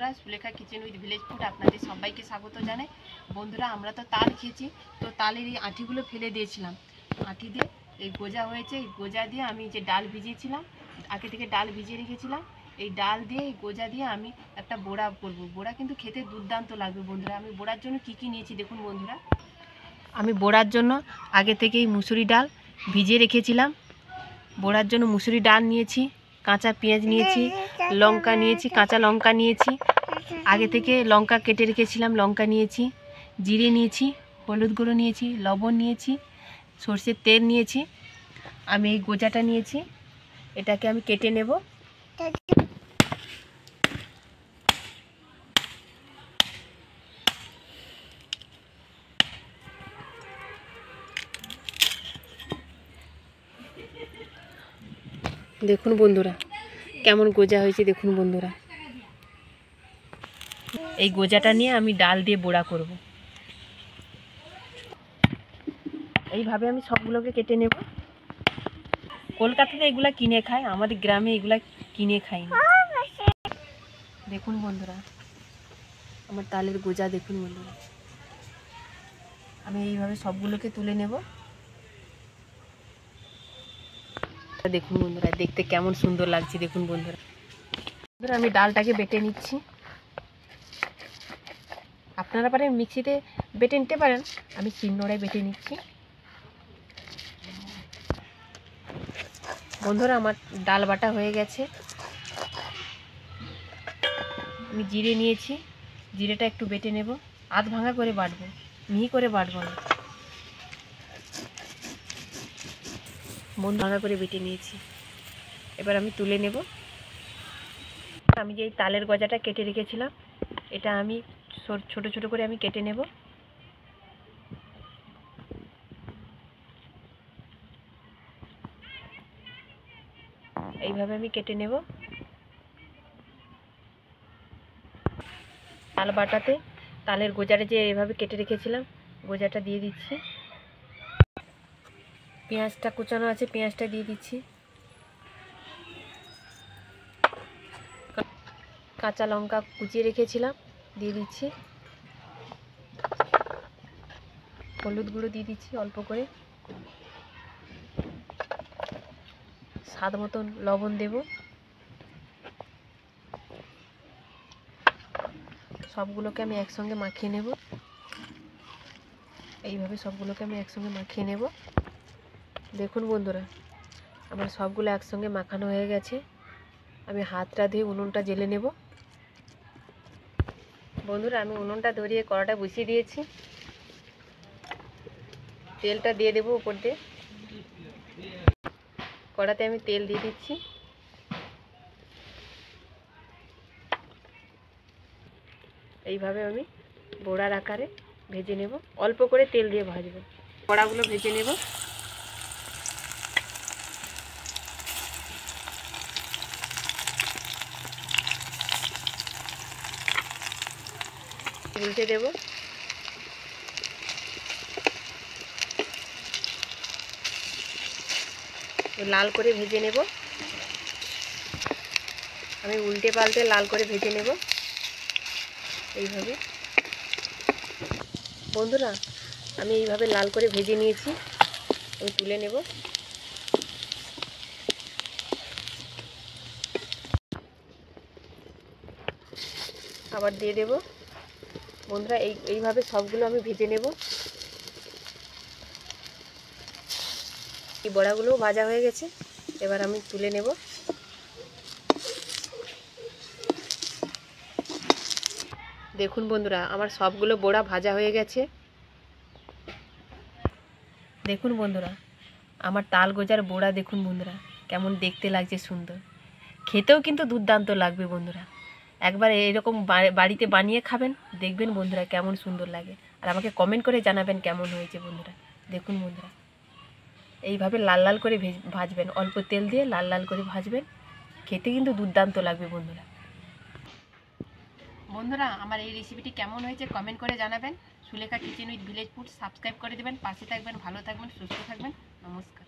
বন্ধুরা, Sulekha kitchen with village food আপনাদের সবাইকে স্বাগত জানাই। বন্ধুরা, আমরা তো তাল খেয়েছি, তো তালের এই আঁটিগুলো ফেলে দিয়েছিলাম। আঁটি দিয়ে এই গোজা হয়েছে, এই গোজা দিয়ে আমি যে ডাল ভিজিয়েছিলাম, আগে থেকে ডাল ভিজিয়ে রেখেছিলাম, এই ডাল দিয়ে এই গোজা দিয়ে আমি একটা বড়া করব। বড়া কিন্তু খেতে দুর্দান্ত লাগবে বন্ধুরা। আমি বড়ার জন্য কি কি নিয়েছি দেখুন বন্ধুরা। আমি বড়ার জন্য আগে থেকেই মুসুরি ডাল ভিজিয়ে রেখেছিলাম। বড়ার জন্য মুসুরি ডাল নিয়েছি, কাঁচা পেঁয়াজ নিয়েছি, লঙ্কা নিয়েছি, কাঁচা লঙ্কা নিয়েছি, আগে থেকে লঙ্কা কেটে রেখেছিলাম, লঙ্কা নিয়েছি, জিরে নিয়েছি, হলুদ গুঁড়ো নিয়েছি, লবণ নিয়েছি, সর্ষের তেল নিয়েছি। আমি এই গোজাটা নিয়েছি, এটাকে আমি কেটে নেব। দেখুন বন্ধুরা কেমন গোজা হয়েছে, দেখুন বন্ধুরা। এই গোজাটা নিয়ে আমি ডাল দিয়ে বড়া করব। এইভাবে আমি সবগুলোকে কেটে নেব। কলকাতাতে এগুলা কিনে খায়, আমাদের গ্রামে এগুলা কিনে খাই না। দেখুন বন্ধুরা আমার তালের গোজা, দেখুন বন্ধুরা। আমি এইভাবে সবগুলোকে তুলে নেব। দেখুন বন্ধুরা দেখতে কেমন সুন্দর লাগছে, দেখুন বন্ধুরা। আমি ডালটাকে বেটে নিচ্ছি। আপনারা পারেন মিক্সিতে বেটে নিতে পারেন, আমি শিলনোড়ায় বেটে নিচ্ছি। বন্ধুরা আমার ডাল বাটা হয়ে গেছে। আমি জিরে নিয়েছি, জিরেটা একটু বেটে নেব। আধ ভাঙা করে বাটবো, মিহি করে বাটবো না। মন ভাঙা করে বেটে নিয়েছি, এবার আমি তুলে নেব। আমি যে তালের গজাটা কেটে রেখেছিলাম, এটা আমি ছোট ছোট করে আমি কেটে নেব। এইভাবে আমি কেটে নেব। তাল বাটাতে তালের গোজাটা যে এভাবে কেটে রেখেছিলাম, গোজাটা দিয়ে দিচ্ছি। পেঁয়াজটা কুচানো আছে, পেঁয়াজটা দিয়ে দিচ্ছি। কাঁচা লঙ্কা কুচিয়ে রেখেছিলাম, দিয়ে দিচ্ছি। হলুদ গুঁড়ো দিয়ে দিচ্ছি অল্প করে, স্বাদ মতন লবণ দেব। সবগুলোকে আমি একসঙ্গে মাখিয়ে নেব। এইভাবে সবগুলোকে আমি একসঙ্গে মাখিয়ে নেব। দেখুন বন্ধুরা আমার সবগুলো একসঙ্গে মাখানো হয়ে গেছে। আমি হাতটা দিয়ে উনুনটা জ্বেলে নেব। বন্ধুরা আমি উনুনটা ধরিয়ে কড়াটা বসিয়ে দিয়েছি। তেলটা দিয়ে দেবো উপর দিয়ে। কড়াতে আমি তেল দিয়ে দিচ্ছি। এইভাবে আমি বড়ার আকারে ভেজে নেব। অল্প করে তেল দিয়ে ভাজবো, বড়াগুলো ভেজে নেব। উল্টে দেব। লাল করে ভেজে নেব। আমি উল্টে পাল্টে লাল করে ভেজে নেব এইভাবে। বন্ধুরা আমি এইভাবে লাল করে ভেজে নিয়েছি, আমি তুলে নেব। আবার দিয়ে দেব। বন্ধুরা এইভাবে সবগুলো আমি ভেজে নেব। এই বড়াগুলোও ভাজা হয়ে গেছে, এবার আমি তুলে নেব। দেখুন বন্ধুরা আমার সবগুলো বড়া ভাজা হয়ে গেছে। দেখুন বন্ধুরা আমার তাল গোজার বড়া, দেখুন বন্ধুরা কেমন দেখতে লাগছে, সুন্দর। খেতেও কিন্তু দুর্দান্ত লাগবে বন্ধুরা। একবার এরকম বাড়িতে বানিয়ে খাবেন, দেখবেন বন্ধুরা কেমন সুন্দর লাগে। আর আমাকে কমেন্ট করে জানাবেন কেমন হয়েছে বন্ধুরা। দেখুন বন্ধুরা এইভাবে লাল লাল করে ভাজবেন, অল্প তেল দিয়ে লাল লাল করে ভাজবেন, খেতে কিন্তু দুর্দান্ত লাগবে বন্ধুরা। বন্ধুরা আমার এই রেসিপিটি কেমন হয়েছে কমেন্ট করে জানাবেন। Sulekha kitchen with village food subscribe করে দেবেন, পাশে থাকবেন, ভালো থাকবেন, সুস্থ থাকবেন। নমস্কার।